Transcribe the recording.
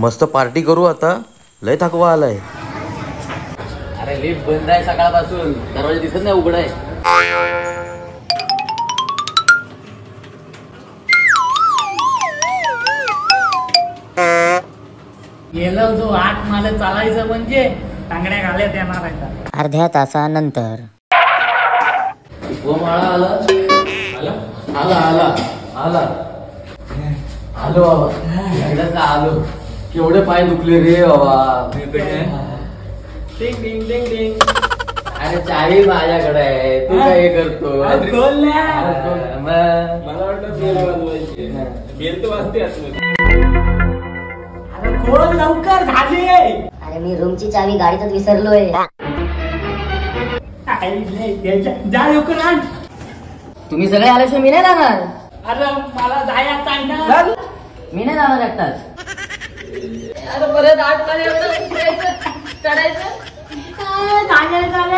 मस्त पार्टी करू आता, लय थकवा आलाय. अरे लिफ्ट बंद आहे सकाळपासून, दरवाजा दिसत नाही उघड आहे. गेलं जो आठ माले चालायचं म्हणजे टांगड्या घालत येणार आहेत. अर्ध्या तासानंतर माळा आला आला आला आला आलो बाबा, एकदाचा आलो. केवढे पाय दुखले रे बाबा. टिंग टिंग टिंग टिंग. अरे चावी माझ्याकडे आहे, तू काय करतो? मला वाटतं बेल वाजवायची. बेल तर वाजते आतमध्ये. अरे खोल लवकर झाले. अरे मी रूमची चावी गाडीतच विसरलोय. जा लवकर आण. तुम्ही सगळे आल्याशिवाय मी नाही जाणार. अरे मला जायचं आहे ना. मी नाही जाणार एकटाच. अरे परत आठ मध्ये चढायचं झाले झाले